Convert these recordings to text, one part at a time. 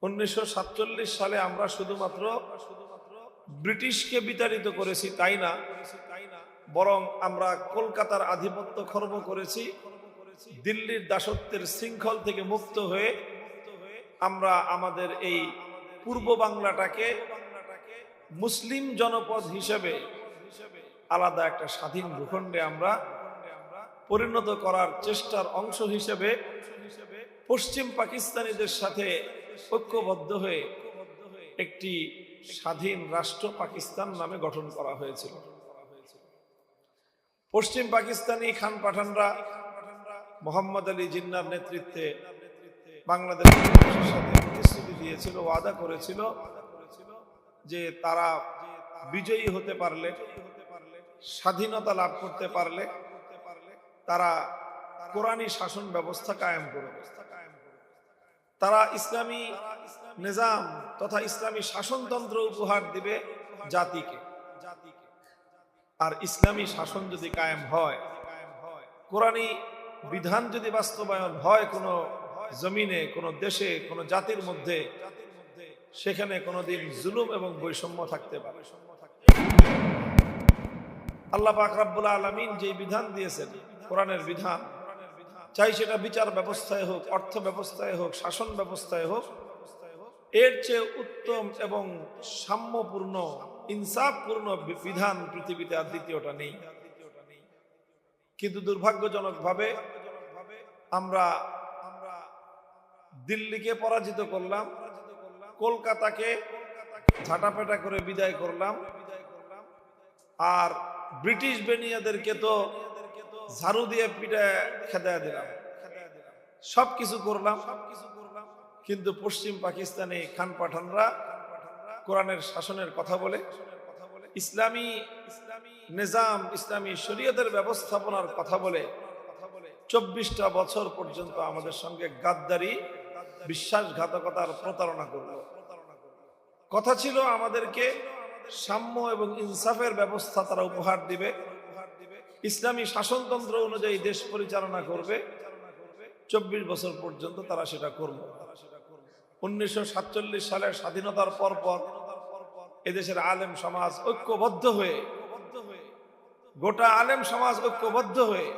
1947 সালে আমরা শুধুমাত্র ব্রিটিশকে বিতাড়িত করেছি তাই না, বরং আমরা কলকাতার আধিপত্য খর্ব করেছি। দিল্লির দাসত্বের শৃঙ্খল থেকে মুক্ত হয়ে আমরা আমাদের এই পূর্ব বাংলাটাকে মুসলিম জনপদ হিসেবে আলাদা একটা স্বাধীন ভূখণ্ডে আমরা পরিণত করার চেষ্টার অংশ হিসেবে পশ্চিম পাকিস্তানিদের সাথে ঐক্যবদ্ধ হয়ে একটি স্বাধীন রাষ্ট্র পাকিস্তান নামে গঠন করা হয়েছিল। পশ্চিম পাকিস্তানি খান পাঠানরা মোহাম্মদ আলী জিন্নার নেতৃত্বে বাংলাদেশের সাথে প্রতিশ্রুতি দিয়েছিল, ওয়াদা করেছিল যে তারা বিজয়ী হতে পারলে, স্বাধীনতা লাভ করতে পারলে তারা কোরআনী শাসন ব্যবস্থা কায়েম করবে, তারা ইসলামী নিজাম তথা ইসলামী শাসনতন্ত্র উপহার দিবে জাতিকে। আর ইসলামী শাসন যদি কায়েম হয়, কোরআনী বিধান যদি বাস্তবায়ন হয় কোনো জমিনে, কোনো দেশে, কোনো জাতির মধ্যে, সেখানে কোনোদিন জুলুম এবং বৈষম্য থাকতে পারে। আল্লাহ পাক রব্বুল আলামিন যে বিধান দিয়েছেন, কোরআনের বিধান, চাই সেটা বিচার ব্যবস্থায় হোক, অর্থ ব্যবস্থায় হোক, শাসন ব্যবস্থায় হোক, এর চেয়ে উত্তম এবং সাম্যপূর্ণ, ইনসাফপূর্ণ বিধান পৃথিবীতে আর দ্বিতীয়টা নেই। কিন্তু দুর্ভাগ্যজনকভাবে আমরা দিল্লিকে পরাজিত করলাম, কলকাতাকে ঝাঁটাপেটা করে বিদায় করলাম, আর ব্রিটিশ বেনিয়াদেরকে তো ঝাড়ু দিয়ে পিটায় খেদায় দিলাম, সবকিছু করলাম। কিন্তু পশ্চিম পাকিস্তানি খান পাঠানরা কোরআনের শাসনের কথা বলে, ইসলামী নিজাম, ইসলামী শরীয়তের ব্যবস্থাপনার কথা বলে 24টা বছর পর্যন্ত আমাদের সঙ্গে গাদ্দারি, বিশ্বাসঘাতকতার প্রতারণা করল। কথা ছিল আমাদেরকে সাম্য এবং ইনসাফের ব্যবস্থা তারা উপহার দিবে, ইসলামী শাসনতন্ত্র অনুযায়ী দেশ পরিচালনা করবে। 24 বছর পর্যন্ত তারা সেটা করল। 1947 সালের স্বাধীনতার পর এদেশের আলেম সমাজ ঐক্যবদ্ধ হয়ে, গোটা আলেম সমাজ ঐক্যবদ্ধ হয়ে,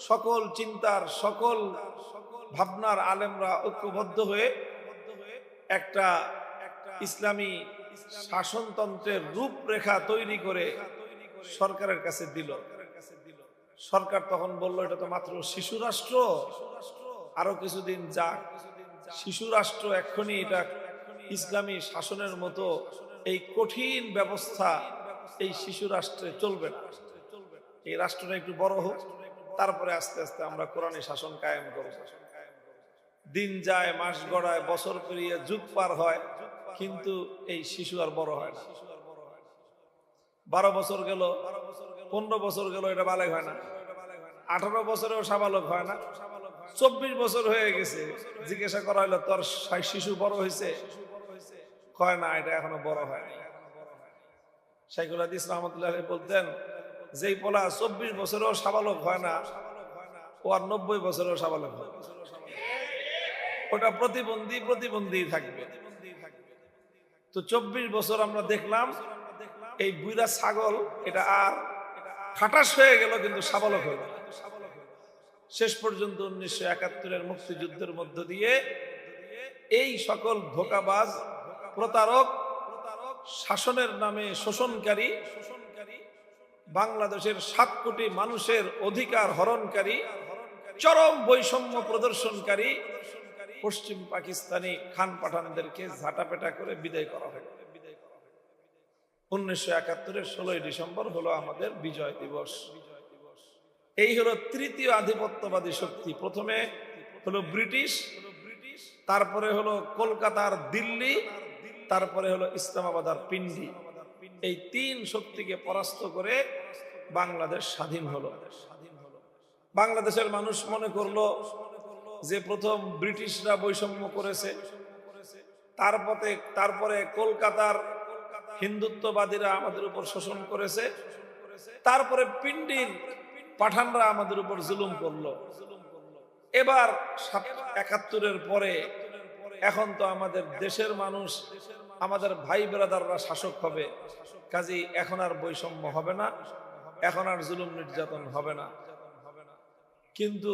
সকল চিন্তার, সকল ভাবনার আলেমরা ঐক্যবদ্ধ হয়ে একটা ইসলামী শাসনতন্ত্রের রূপরেখা তৈরি করে সরকারের কাছে দিল। সরকার তখন বলল, এটা তো মাত্র শিশু রাষ্ট্র, আরো কিছুদিন যাক, শিশু রাষ্ট্র, এক্ষুনি এটা ইসলামী শাসনের মতো এই কঠিন ব্যবস্থা এই শিশু রাষ্ট্রে চলবে না, এই রাষ্ট্রটা একটু বড় হোক, তারপরে আস্তে আস্তে আমরা কোরআনী শাসন কায়েম করব। দিন যায়, মাস গড়ায়, বছর পেরিয়ে যুগ পার হয়, কিন্তু এই শিশু আর বড় হয় না। 12 বছর গেল, 15 বছর গেল, এটা বালেগ হয় না। 18 বছরেও সাবালক হয় না। 24 বছর হয়ে গেছে, জিজ্ঞাসা করা হলো, তোর শিশু বড় হয়েছে? কয় না, এটা এখনো বড় হয় না। শাইখুল হাদিস রাহমাতুল্লাহ আলাইহি বলতেন, যেই পোলা 24 বছরেও সাবালক হয় না, ও আর 90 বছরেও সাবালক হয়, ওটা প্রতিবন্ধী থাকবে। তো 24 বছর আমরা দেখলাম এই বুইরা ছাগল, এটা আর খাটাস হয়ে গেল, কিন্তু সাবালক হয়ে গেল। শেষ পর্যন্ত 1971-এর মুক্তিযুদ্ধের মধ্য দিয়ে এই সকল ধোঁকাবাজ, প্রতারক, শাসনের নামে শোষণকারী, বাংলাদেশের 7 কোটি মানুষের অধিকার হরণকারী, চরম বৈষম্য প্রদর্শনকারী পশ্চিম পাকিস্তানি খান পাঠানদেরকে ঝাঁটাপেটা করে বিদায় করা হয়। 1971-এর 16 ডিসেম্বর হলো আমাদের বিজয় দিবস। এই হলো তৃতীয় আধিপত্যবাদী শক্তি। প্রথমে হলো ব্রিটিশ, তারপরে হলো কলকাতার দিল্লি, তারপরে হলো ইসলামাবাদ আর পিন্ডি। এই 3 শক্তিকে পরাস্ত করে বাংলাদেশ স্বাধীন হলো। বাংলাদেশের মানুষ মনে করলো যে প্রথম ব্রিটিশরা বৈষম্য করেছে, তারপরে কলকাতার হিন্দুত্ববাদীরা আমাদের উপর শোষণ করেছে, তারপরে পিন্ডির পাঠানরা আমাদের উপর জুলুম করলো। এবার 71-এর পরে এখন তো আমাদের দেশের মানুষ, আমাদের ভাই ব্রাদাররা শাসক হবে, কাজেই এখন আর বৈষম্য হবে না, এখন আর জুলুম নির্যাতন হবে না। কিন্তু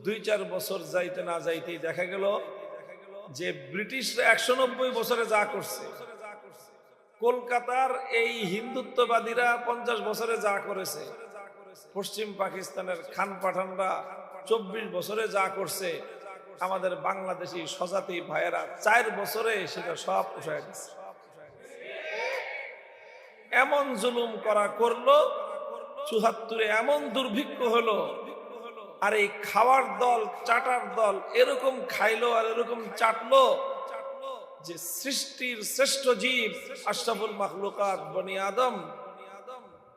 2-4 বছর যাইতে না যাইতেই দেখা গেল যে ব্রিটিশরা 190 বছরে যা করছে, কলকাতার এই হিন্দুত্ববাদীরা 50 বছরে যা করেছে, পশ্চিম পাকিস্তানের খান পাঠানরা 24 বছরে যা করছে, আমাদের বাংলাদেশি স্বজাতি ভাইয়েরা 4 বছরে সেটা সব উঠায় দিচ্ছে। এমন জুলুম করা করলো, 74-এ এমন দুর্ভিক্ষ হলো, আর এই খাওয়ার দল, চাটার দল এরকম খাইলো আর এরকম চাটলো যে সৃষ্টির শ্রেষ্ঠ জীব আশরাফুল মাখলুকাত বনি আদম,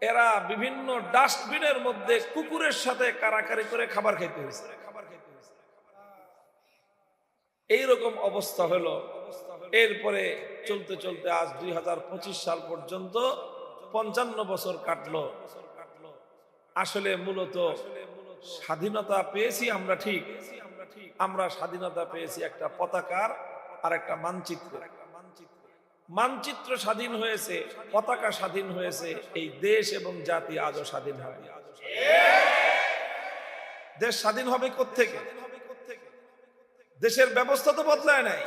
এরা বিভিন্ন ডাস্টবিনের মধ্যে কুকুরের সাথে কারাকারি করে খাবার খেতে হয়েছে। এইরকম অবস্থা হলো। এরপরে চলতে চলতে আজ 2025 সাল পর্যন্ত 55 বছর কাটলো। আসলে মূলত স্বাধীনতা পেয়েছি আমরা, ঠিক আমরা স্বাধীনতা পেয়েছি একটা পতাকার আর একটা মানচিত্র। মানচিত্র স্বাধীন হয়েছে, পতাকা স্বাধীন হয়েছে, এই দেশ এবং জাতি আজও স্বাধীন হয়। দেশ স্বাধীন হবে কোত্থেকে? দেশের ব্যবস্থা তো বদলায় নাই।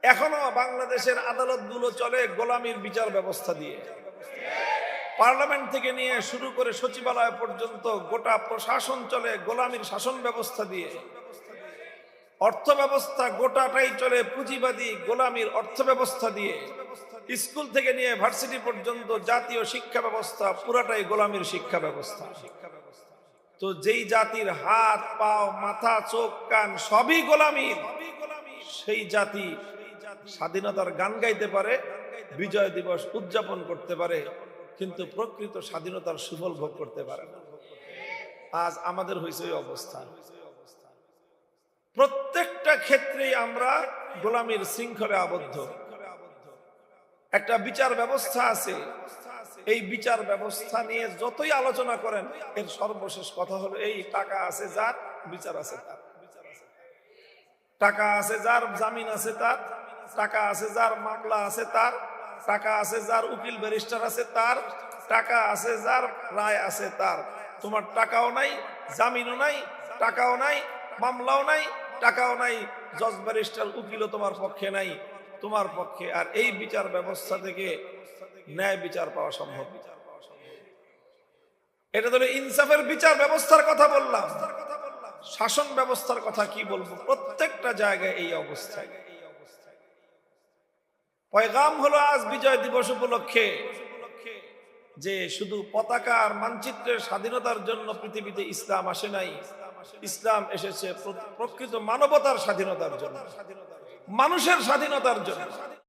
এখনো বাংলাদেশের আদালতগুলো চলে গোলামীর বিচার ব্যবস্থা দিয়ে। পার্লামেন্ট থেকে নিয়ে শুরু করে সচিবালয় পর্যন্ত গোটা প্রশাসন চলে গোলামীর শাসন ব্যবস্থা দিয়ে। অর্থ ব্যবস্থা গোটাটাই চলে পুঁজিবাদী গোলামীর অর্থ ব্যবস্থা দিয়ে। স্কুল থেকে নিয়ে ভার্সিটি পর্যন্ত জাতীয় শিক্ষা ব্যবস্থা পুরাটাই গোলামীর শিক্ষা ব্যবস্থা। তো যেই জাতির হাত, পাও, মাথা, চোখ, কান সবই গোলামীর, সেই জাতি স্বাধীনতার গান গাইতে পারে, বিজয় দিবস উদযাপন করতে পারে, কিন্তু প্রকৃত স্বাধীনতার সুফল ভোগ করতে পারে না। আজ আমাদের হয়েছে ওই অবস্থা। প্রত্যেকটা ক্ষেত্রেই আমরা গোলামীর শৃঙ্খলে আবদ্ধ। একটা বিচার ব্যবস্থা আছে, এই বিচার ব্যবস্থা নিয়ে যতই আলোচনা করেন, এর সর্বশেষ কথা হলো এই টাকা আছে যার, বিচার আছে তার। টাকা আছে যার, জামিন আছে তার। টাকা আছে যার, মামলা আছে তার। টাকা আছে যার, উকিল ব্যারিস্টার আছে তার। টাকা আছে যার, রায় আছে তার। তোমার টাকাও নাই, জামিনও নাই, টাকাও নাই, মামলাও নাই, টাকাও নাই, জজ ব্যারিস্টার উকিলও তোমার পক্ষে নাই, তোমার পক্ষে। আর এই বিচার ব্যবস্থা থেকে ন্যায় বিচার পাওয়া সম্ভব। এটা তো ইনসাফের বিচার ব্যবস্থার কথা বললাম, শাসন ব্যবস্থার কথা কি বলবো? প্রত্যেকটা জায়গায় এই অবস্থায়। পয়গাম হলো আজ বিজয় দিবস উপলক্ষে যে শুধু পতাকা আর মানচিত্রের স্বাধীনতার জন্য পৃথিবীতে ইসলাম আসে নাই। ইসলাম এসেছে প্রকৃত মানবতার স্বাধীনতার জন্য, মানুষের স্বাধীনতার জন্য।